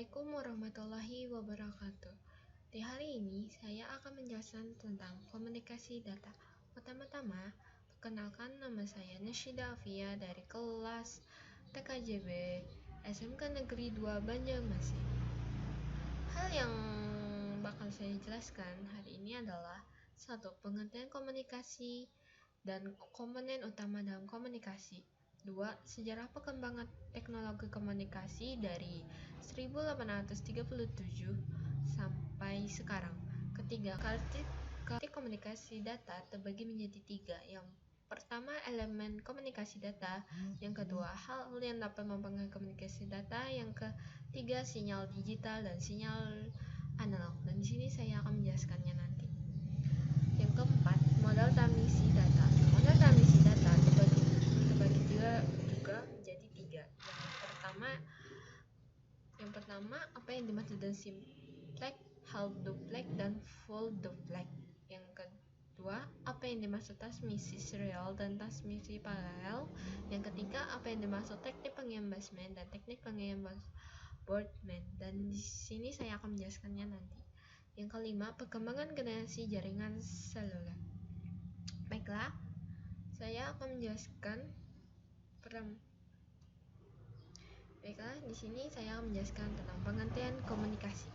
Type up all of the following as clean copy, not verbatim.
Assalamualaikum warahmatullahi wabarakatuh. Di hari ini, saya akan menjelaskan tentang komunikasi data. Pertama-tama, perkenalkan nama saya Nasyida Afia dari kelas TKJB SMK Negeri 2 Banjarmasin. Hal yang bakal saya jelaskan hari ini adalah 1. Pengertian komunikasi dan komponen utama dalam komunikasi. 2. Sejarah perkembangan teknologi komunikasi dari 1837 sampai sekarang. Ketiga, karakteristik komunikasi data terbagi menjadi 3. Yang pertama, elemen komunikasi data. Yang kedua, hal yang dapat mempengaruhi komunikasi data. Yang ketiga, sinyal digital dan sinyal analog. Dan di sini saya akan menjelaskannya nanti. Yang keempat, model transmisi data. Model transmisi data terbagi juga menjadi 3. Yang pertama, apa yang dimaksud dengan simplex, half duplex, dan full duplex. Yang kedua, apa yang dimaksud transmisi serial dan transmisi paralel. Yang ketiga, apa yang dimaksud teknik pengiriman baseband dan teknik pengiriman broadband. Dan di sini saya akan menjelaskannya nanti. Yang kelima, perkembangan generasi jaringan seluler. Baiklah, saya akan menjelaskan di sini saya akan menjelaskan tentang pengertian komunikasi.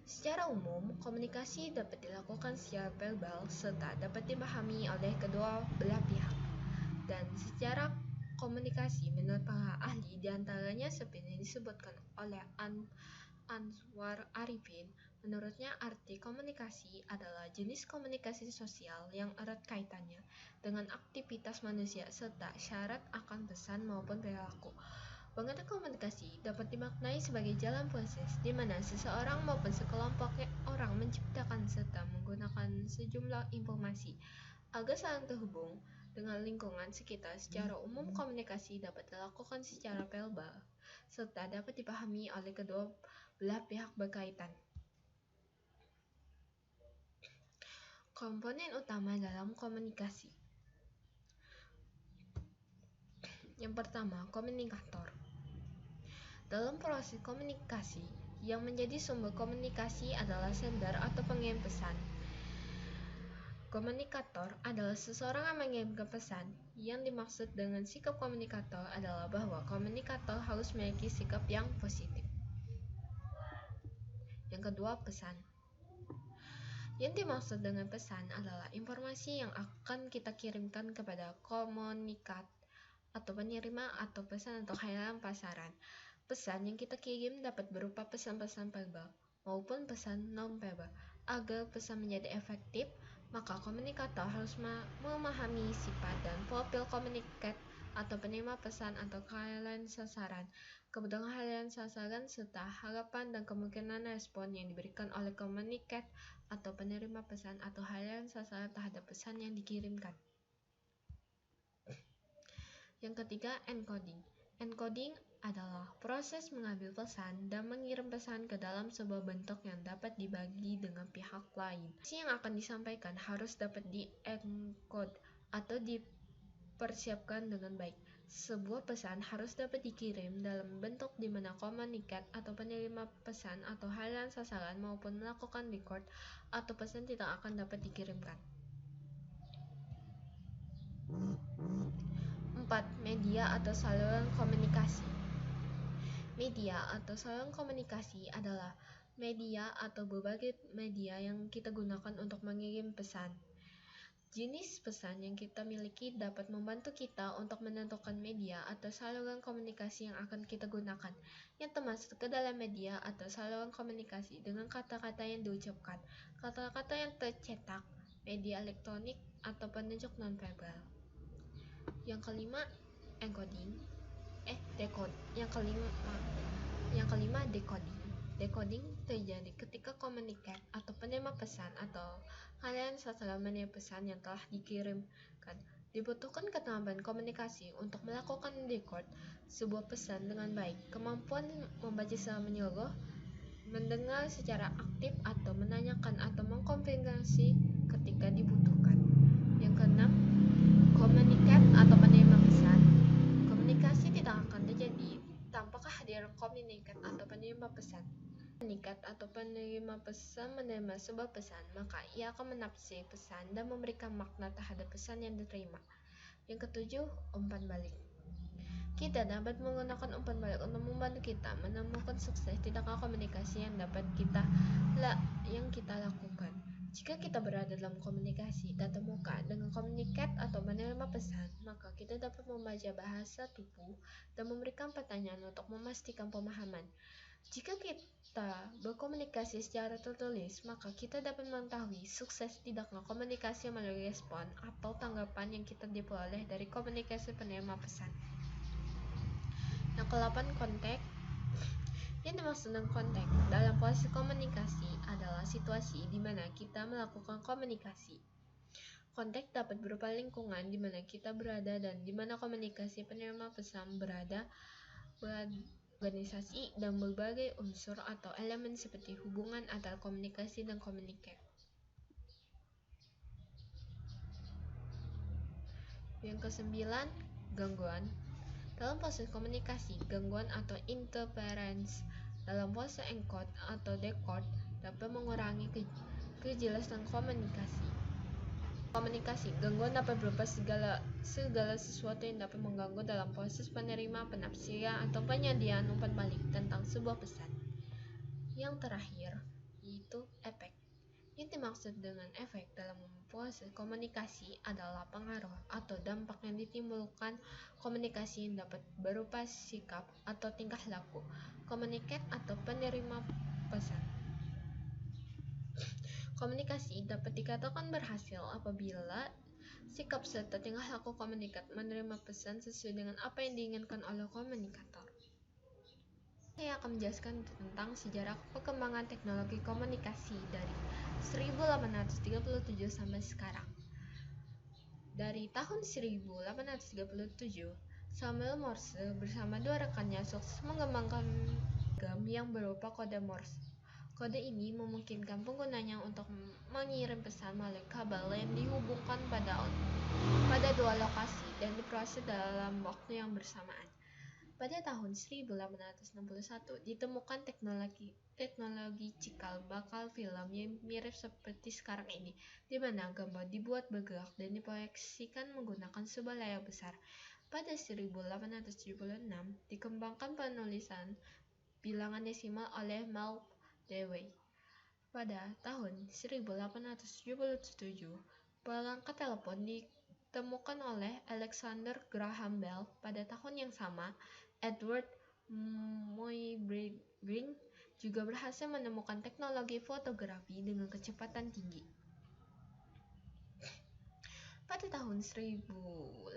Secara umum, komunikasi dapat dilakukan secara verbal serta dapat dipahami oleh kedua belah pihak. Dan secara komunikasi menurut para ahli, diantaranya seperti yang disebutkan oleh Anwar Arifin. Menurutnya, arti komunikasi adalah jenis komunikasi sosial yang erat kaitannya dengan aktivitas manusia serta syarat akan pesan maupun perilaku. Pengertian komunikasi dapat dimaknai sebagai jalan proses di mana seseorang maupun sekelompok orang menciptakan serta menggunakan sejumlah informasi agar saling terhubung dengan lingkungan sekitar. Secara umum, komunikasi dapat dilakukan secara verbal serta dapat dipahami oleh kedua belah pihak berkaitan. Komponen utama dalam komunikasi. Yang pertama, komunikator. Dalam proses komunikasi, yang menjadi sumber komunikasi adalah sender atau pengirim pesan. Komunikator adalah seseorang yang mengirimkan pesan. Yang dimaksud dengan sikap komunikator adalah bahwa komunikator harus memiliki sikap yang positif. Yang kedua, pesan. Yang dimaksud dengan pesan adalah informasi yang akan kita kirimkan kepada komunikat atau penerima atau pesan atau khayal pasaran. Pesan yang kita kirim dapat berupa pesan-pesan verbal maupun pesan non-verbal. Agar pesan menjadi efektif, maka komunikator harus memahami sifat dan profil komunikat atau penerima pesan atau khayalan sasaran, kebutuhan khayalan sasaran, serta harapan dan kemungkinan respon yang diberikan oleh komunikat atau penerima pesan atau khayalan sasaran terhadap pesan yang dikirimkan. Yang ketiga, encoding. Encoding adalah proses mengambil pesan dan mengirim pesan ke dalam sebuah bentuk yang dapat dibagi dengan pihak lain. Yang akan disampaikan harus dapat di-encode atau dipersiapkan dengan baik. Sebuah pesan harus dapat dikirim dalam bentuk di mana komunikat atau penerima pesan atau khayalan sasaran maupun melakukan record atau pesan tidak akan dapat dikirimkan. 4. Media atau saluran komunikasi. Media atau saluran komunikasi adalah media atau berbagai media yang kita gunakan untuk mengirim pesan. Jenis pesan yang kita miliki dapat membantu kita untuk menentukan media atau saluran komunikasi yang akan kita gunakan, yang termasuk ke dalam media atau saluran komunikasi dengan kata-kata yang diucapkan, kata-kata yang tercetak, media elektronik, atau penunjuk non-verbal. Yang kelima, decoding. Decoding terjadi ketika komunikat atau penerima pesan atau khayalan sasaran menerima pesan yang telah dikirimkan. Dibutuhkan keterampilan komunikasi untuk melakukan decode sebuah pesan dengan baik, kemampuan membaca secara menyeluruh, mendengar secara aktif atau menanyakan atau mengkonfirmasi ketika dibutuhkan. Yang keenam, komunikat atau penerima pesan. Komunikasi tidak akan terjadi tanpa kehadiran hadir komunikat atau penerima pesan. Komunikat atau penerima pesan menerima sebuah pesan, maka ia akan menafsir pesan dan memberikan makna terhadap pesan yang diterima. Yang ketujuh, umpan balik. Kita dapat menggunakan umpan balik untuk membantu kita menemukan sukses di tengah komunikasi yang kita lakukan. Jika kita berada dalam komunikasi tatap muka dengan komunikat atau menerima pesan, maka kita dapat membaca bahasa tubuh dan memberikan pertanyaan untuk memastikan pemahaman. Jika kita berkomunikasi secara tertulis, maka kita dapat mengetahui sukses tidaknya komunikasi melalui respon atau tanggapan yang kita diperoleh dari komunikasi penerima pesan. Yang ke-8, konteks. Yang dimaksud dengan konteks dalam proses komunikasi adalah situasi di mana kita melakukan komunikasi. Konteks dapat berupa lingkungan di mana kita berada dan di mana komunikasi penerima pesan berada, organisasi, dan berbagai unsur atau elemen seperti hubungan antara komunikasi dan komunikat. Yang ke-9, gangguan. Dalam proses komunikasi, gangguan atau interference dalam proses encode atau decode dapat mengurangi kejelasan komunikasi. Gangguan dapat berupa segala sesuatu yang dapat mengganggu dalam proses penerima, penafsiran, atau penyediaan umpan balik tentang sebuah pesan. Yang terakhir, yaitu efek. Yang dimaksud dengan efek dalam proses komunikasi adalah pengaruh atau dampak yang ditimbulkan komunikasi yang dapat berupa sikap atau tingkah laku komunikat atau penerima pesan. Komunikasi dapat dikatakan berhasil apabila sikap serta tingkah laku komunikat menerima pesan sesuai dengan apa yang diinginkan oleh komunikator. Saya akan menjelaskan tentang sejarah perkembangan teknologi komunikasi dari 1837 sampai sekarang. Dari tahun 1837, Samuel Morse bersama dua rekannya sukses mengembangkan gam yang berupa kode Morse. Kode ini memungkinkan penggunanya untuk mengirim pesan melalui kabel yang dihubungkan pada dua lokasi dan diproses dalam waktu yang bersamaan. Pada tahun 1861 ditemukan teknologi cikal bakal film yang mirip seperti sekarang ini, di mana gambar dibuat bergerak dan diproyeksikan menggunakan sebuah layar besar. Pada 1876 dikembangkan penulisan bilangan desimal oleh Miles Dewey. Pada tahun 1877 perangkat telepon ditemukan oleh Alexander Graham Bell. Pada tahun yang sama, Edward Muybridge juga berhasil menemukan teknologi fotografi dengan kecepatan tinggi. Pada tahun 1859,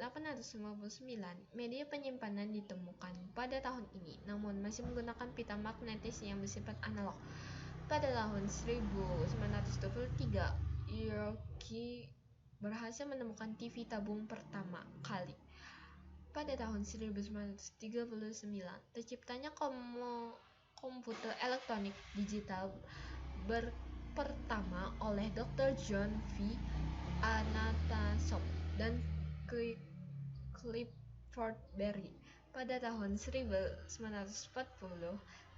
media penyimpanan ditemukan pada tahun ini, namun masih menggunakan pita magnetis yang bersifat analog. Pada tahun 1923, Yorkie berhasil menemukan TV tabung pertama kali. Pada tahun 1939, terciptanya komputer elektronik digital pertama oleh Dr. John V. Anantasov dan Clifford Berry. Pada tahun 1940,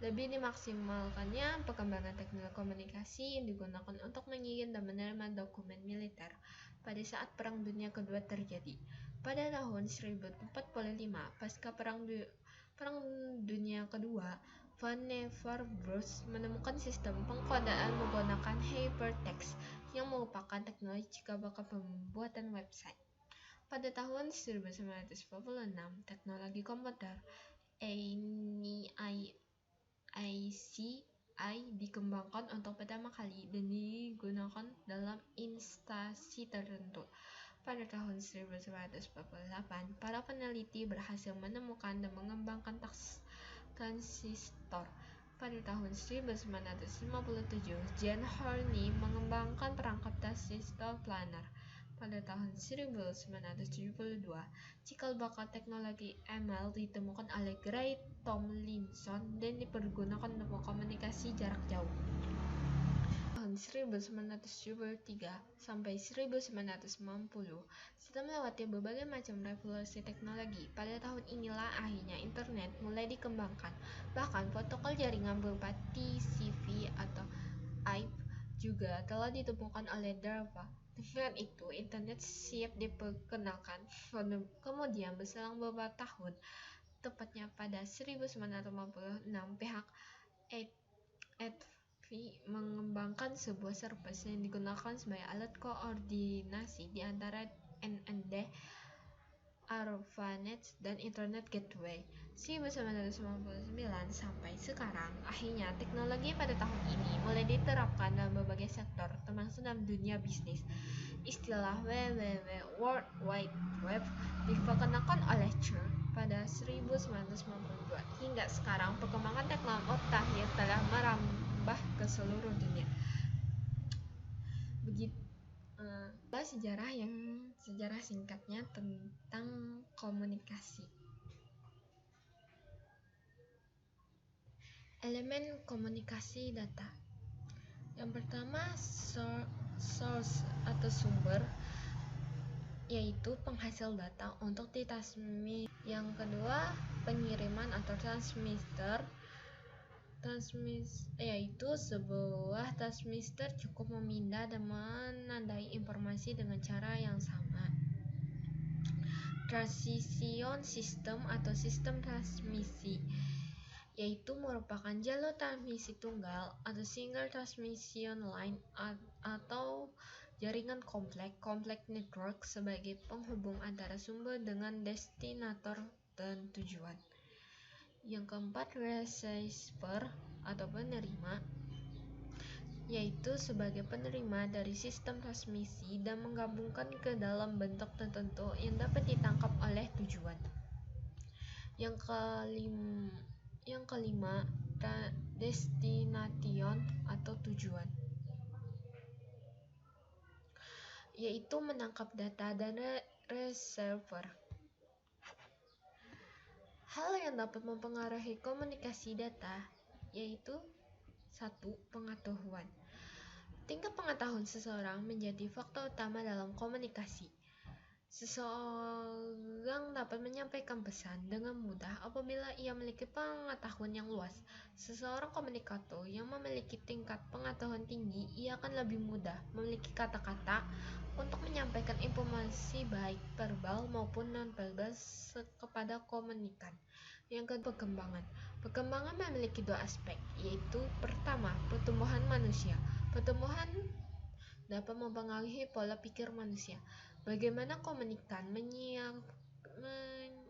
lebih dimaksimalkannya perkembangan teknologi komunikasi yang digunakan untuk mengirim dan menerima dokumen militer pada saat Perang Dunia Kedua terjadi. Pada tahun 1945, pasca Perang Dunia Kedua, Vannevar Bush menemukan sistem pengkodaan menggunakan hypertext yang merupakan teknologi cikal bakal pembuatan website. Pada tahun 1946, teknologi komputer ENIAC dikembangkan untuk pertama kali dan digunakan dalam instansi tertentu. Pada tahun 1948, para peneliti berhasil menemukan dan mengembangkan transistor. Pada tahun 1957, John Horney mengembangkan perangkat transistor planar. Pada tahun 1972, cikal bakal teknologi email ditemukan oleh Gray Tomlinson dan dipergunakan untuk komunikasi jarak jauh. Tahun tahun 1973 sampai 1990, setelah melewati berbagai macam revolusi teknologi, pada tahun inilah akhirnya internet mulai dikembangkan. Bahkan protokol jaringan berupa TCP atau IP juga telah ditemukan oleh DARPA. Dengan itu, internet siap diperkenalkan. Kemudian berselang beberapa tahun, tepatnya pada 1956, pihak ATV mengembangkan sebuah service yang digunakan sebagai alat koordinasi di antara NND, ARPANET, dan Internet Gateway. 1999 sampai sekarang, akhirnya teknologi pada tahun ini mulai diterapkan dalam berbagai sektor, termasuk dalam dunia bisnis. Istilah WWW World Wide Web diperkenalkan oleh Church pada 1992. Hingga sekarang, perkembangan teknologi mutakhir telah merambah ke seluruh dunia. Begitu sejarah singkatnya tentang komunikasi. Elemen komunikasi data. Yang pertama, source atau sumber, yaitu penghasil data untuk ditransmit. Yang kedua, pengiriman atau transmitter, yaitu sebuah transmitter cukup memindah dan menandai informasi dengan cara yang sama. Transition system atau sistem transmisi, yaitu merupakan jalur transmisi tunggal atau single transmission line atau jaringan kompleks network sebagai penghubung antara sumber dengan destinator dan tujuan. Yang keempat, receiver atau penerima, yaitu sebagai penerima dari sistem transmisi dan menggabungkan ke dalam bentuk tertentu yang dapat ditangkap oleh tujuan. Yang kelima, destination atau tujuan, yaitu menangkap data dan receiver. Hal yang dapat mempengaruhi komunikasi data yaitu 1. Pengetahuan. Tingkat pengetahuan seseorang menjadi faktor utama dalam komunikasi. Seseorang dapat menyampaikan pesan dengan mudah apabila ia memiliki pengetahuan yang luas. Seseorang komunikator yang memiliki tingkat pengetahuan tinggi, ia akan lebih mudah memiliki kata-kata untuk menyampaikan informasi baik verbal maupun non-verbal kepada komunikan. Yang kedua, perkembangan. Perkembangan memiliki dua aspek, yaitu pertama, pertumbuhan manusia. Pertumbuhan dapat mempengaruhi pola pikir manusia. Bagaimana komunikan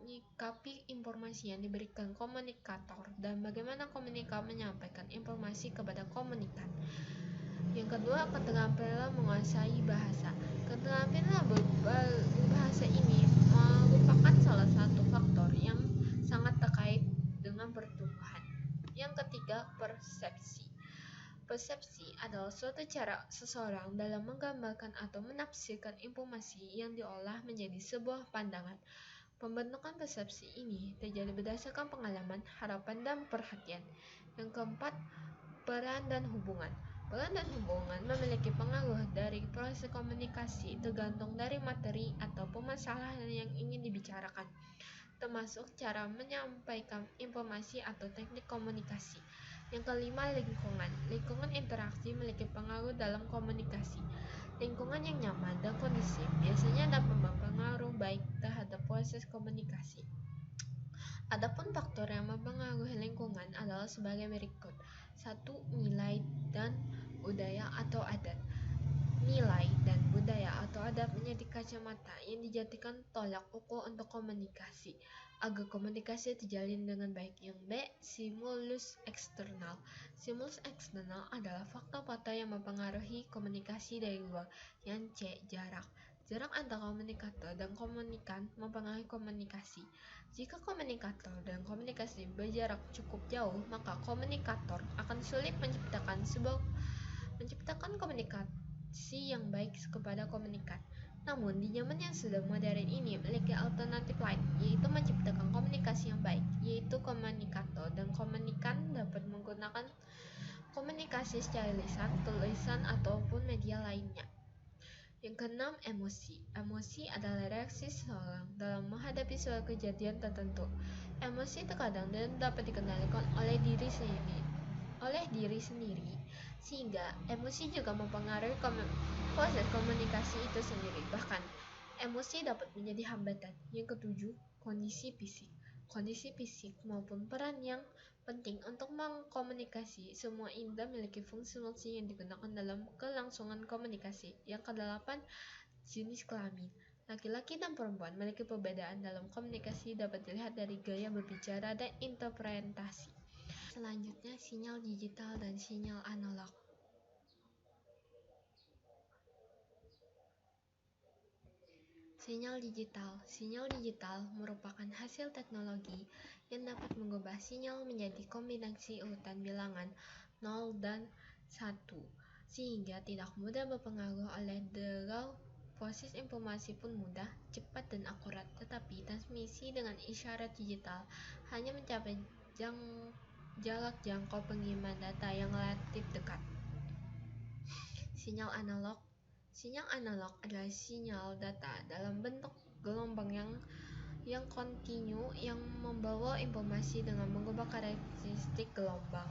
menyikapi informasi yang diberikan komunikator dan bagaimana komunikator menyampaikan informasi kepada komunikan. Yang kedua, keterampilan menguasai bahasa. Keterampilan berbahasa ini merupakan salah satu faktor yang sangat terkait dengan pertumbuhan. Yang ketiga, persepsi. Persepsi adalah suatu cara seseorang dalam menggambarkan atau menafsirkan informasi yang diolah menjadi sebuah pandangan. Pembentukan persepsi ini terjadi berdasarkan pengalaman, harapan, dan perhatian. Yang keempat, peran dan hubungan. Peran dan hubungan memiliki pengaruh dari proses komunikasi tergantung dari materi atau permasalahan yang ingin dibicarakan, termasuk cara menyampaikan informasi atau teknik komunikasi. Yang kelima, lingkungan. Lingkungan interaksi memiliki pengaruh dalam komunikasi. Lingkungan yang nyaman dan kondusif biasanya dapat berpengaruh baik terhadap proses komunikasi. Adapun faktor yang mempengaruhi lingkungan adalah sebagai berikut. 1. Nilai dan budaya atau adat. Nilai dan budaya atau adat menjadi kacamata yang dijadikan tolak ukur untuk komunikasi agar komunikasi terjalin dengan baik. Yang B. Stimulus eksternal. Stimulus eksternal adalah faktor-faktor yang mempengaruhi komunikasi dari luar. Yang C. Jarak. Jarak antara komunikator dan komunikan mempengaruhi komunikasi. Jika komunikator dan komunikasi berjarak cukup jauh, maka komunikator akan sulit menciptakan komunikasi yang baik kepada komunikan. Namun, di zaman yang sudah modern ini memiliki alternatif lain, yaitu menciptakan komunikasi yang baik, yaitu komunikator dan komunikan dapat menggunakan komunikasi komunikasi secara lisan, tulisan, ataupun media lainnya. Yang keenam, emosi. Emosi adalah reaksi seseorang dalam menghadapi suatu kejadian tertentu. Emosi terkadang dapat dikendalikan oleh diri sendiri, sehingga emosi juga mempengaruhi proses komunikasi itu sendiri. Bahkan, emosi dapat menjadi hambatan. Yang ketujuh, kondisi fisik. Kondisi fisik maupun peran yang penting untuk mengkomunikasi. Semua indera memiliki fungsi-fungsi yang digunakan dalam kelangsungan komunikasi. Yang kedelapan, jenis kelamin. Laki-laki dan perempuan memiliki perbedaan dalam komunikasi dapat dilihat dari gaya berbicara dan interpretasi. Selanjutnya, sinyal digital dan sinyal analog. Sinyal digital merupakan hasil teknologi yang dapat mengubah sinyal menjadi kombinasi urutan bilangan 0 dan 1, sehingga tidak mudah berpengaruh oleh derau. Proses informasi pun mudah, cepat, dan akurat, tetapi transmisi dengan isyarat digital hanya mencapai jarak jangkau pengiriman data yang relatif dekat. Sinyal analog adalah sinyal data dalam bentuk gelombang yang kontinu yang membawa informasi dengan mengubah karakteristik gelombang.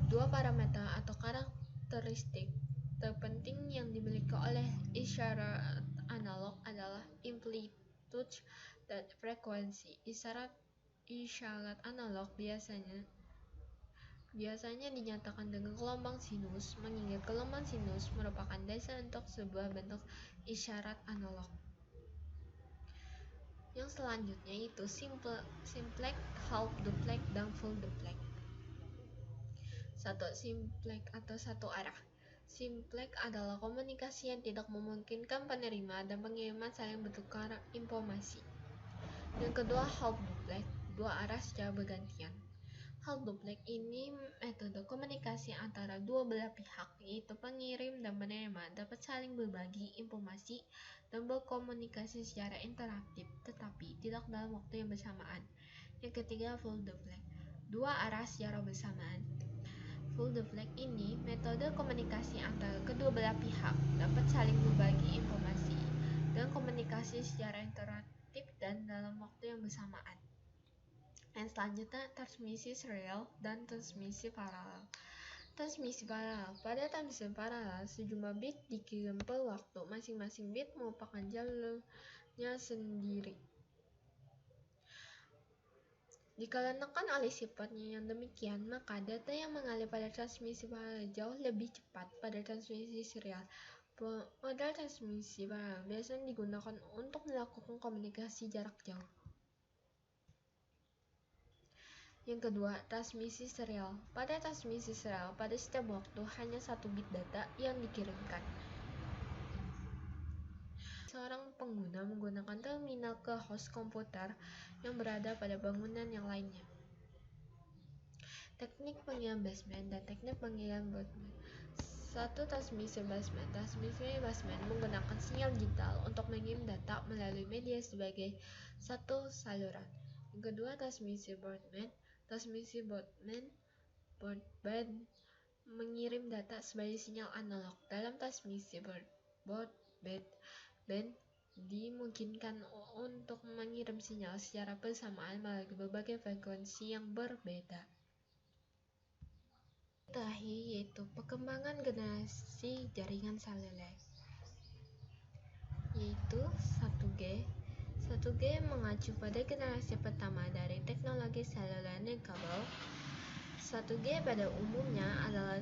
Dua parameter atau karakteristik terpenting yang dimiliki oleh isyarat analog adalah amplitude dan frekuensi. Isyarat analog biasanya dinyatakan dengan gelombang sinus, mengingat gelombang sinus merupakan dasar untuk sebuah bentuk isyarat analog. Yang selanjutnya itu simplex, half duplex, dan full duplex. Simplex atau satu arah. Simplex adalah komunikasi yang tidak memungkinkan penerima dan pengiriman saling bertukar informasi. Yang kedua, half duplex, dua arah secara bergantian. Half duplex ini metode komunikasi antara dua belah pihak, yaitu pengirim dan penerima, dapat saling berbagi informasi dan berkomunikasi secara interaktif, tetapi tidak dalam waktu yang bersamaan. Yang ketiga, full duplex, dua arah secara bersamaan. Full duplex ini metode komunikasi antara kedua belah pihak, dapat saling berbagi informasi dan komunikasi secara interaktif dan dalam waktu yang bersamaan. Yang selanjutnya, transmisi serial dan transmisi paralel. Pada transmisi paralel, sejumlah bit dikirim per waktu. Masing-masing bit merupakan jalurnya sendiri. Dikarenakan oleh sifatnya yang demikian, maka data yang mengalir pada transmisi paralel jauh lebih cepat pada transmisi serial. Model transmisi paralel biasanya digunakan untuk melakukan komunikasi jarak jauh. Yang kedua, transmisi serial. Pada transmisi serial, pada setiap waktu hanya satu bit data yang dikirimkan. Seorang pengguna menggunakan terminal ke host komputer yang berada pada bangunan yang lainnya. Teknik pengiriman baseband dan teknik pengiriman broadband. Transmisi baseband menggunakan sinyal digital untuk mengirim data melalui media sebagai satu saluran. Yang kedua, transmisi broadband. Transmisi broadband mengirim data sebagai sinyal analog. Dalam transmisi broadband dimungkinkan untuk mengirim sinyal secara bersamaan melalui berbagai frekuensi yang berbeda. Terakhir yaitu perkembangan generasi jaringan seluler, yaitu 1G. 1G mengacu pada generasi pertama dari teknologi seluler nirkabel. 1G pada umumnya adalah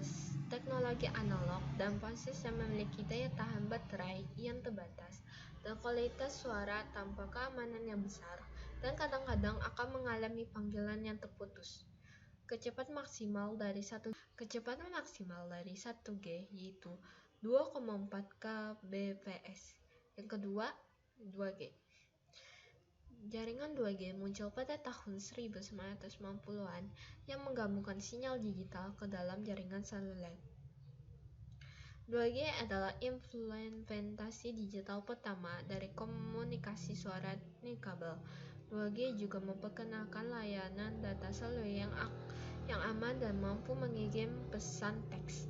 teknologi analog dan proses yang memiliki daya tahan baterai yang terbatas dan kualitas suara tanpa keamanan yang besar, dan kadang-kadang akan mengalami panggilan yang terputus. Kecepatan maksimal dari 1G yaitu 2,4 kbps. Yang kedua, 2G. Jaringan 2G muncul pada tahun 1990-an yang menggabungkan sinyal digital ke dalam jaringan seluler. 2G adalah implementasi digital pertama dari komunikasi suara nirkabel. 2G juga memperkenalkan layanan data seluler yang aman dan mampu mengirim pesan teks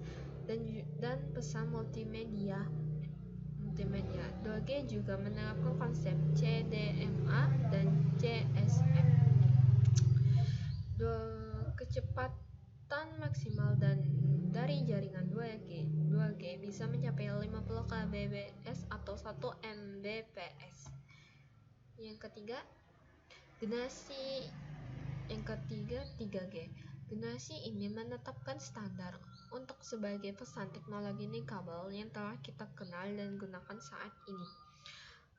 dan pesan multimedia. 2G juga menerapkan konsep CDMA dan CSM. Kecepatan maksimal dari jaringan 2G bisa mencapai 50 kbps atau 1 Mbps. Yang ketiga, 3G. Generasi ini menetapkan standar untuk sebagai pesan teknologi nirkabel yang telah kita kenal dan gunakan saat ini.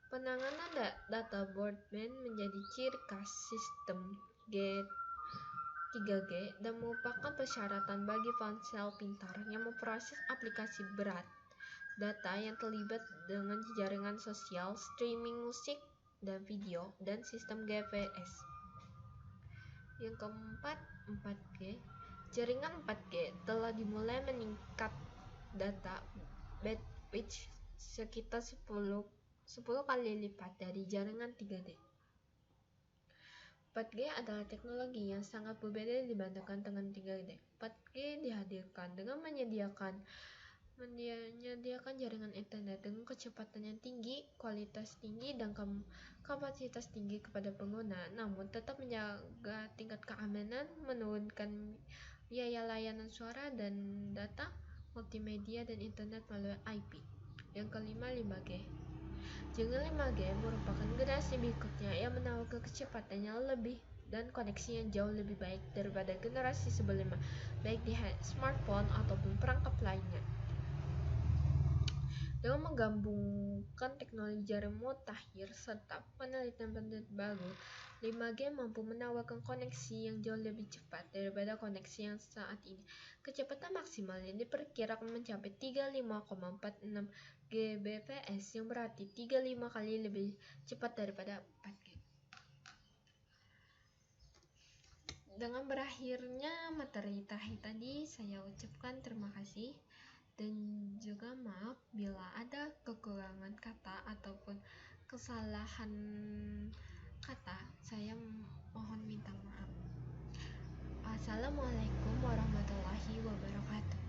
Penanganan data broadband menjadi ciri khas sistem 3G dan merupakan persyaratan bagi ponsel pintar yang memproses aplikasi berat, data yang terlibat dengan jaringan sosial, streaming musik dan video, dan sistem GPS. Yang keempat, 4G. Jaringan 4G telah dimulai meningkat data bandwidth sekitar 10 kali lipat dari jaringan 3G. 4G adalah teknologi yang sangat berbeda dibandingkan dengan 3G. 4G dihadirkan dengan menyediakan jaringan internet dengan kecepatan yang tinggi, kualitas tinggi, dan kapasitas tinggi kepada pengguna, namun tetap menjaga tingkat keamanan, menurunkan biaya layanan suara dan data, multimedia, dan internet melalui IP. Yang kelima, 5G. Jaringan 5G merupakan generasi berikutnya yang menawarkan kecepatan yang lebih dan koneksi yang jauh lebih baik daripada generasi sebelumnya, baik di smartphone ataupun perangkat lainnya. Dengan menggabungkan teknologi jaring mutakhir serta penelitian baru, 5G mampu menawarkan koneksi yang jauh lebih cepat daripada koneksi yang saat ini. Kecepatan maksimalnya diperkirakan mencapai 35,46 Gbps, yang berarti 35 kali lebih cepat daripada 4G. Dengan berakhirnya materi terakhir tadi, saya ucapkan terima kasih dan juga maaf bila ada kekurangan kata ataupun kesalahan kata. Saya mohon minta maaf. Assalamualaikum warahmatullahi wabarakatuh.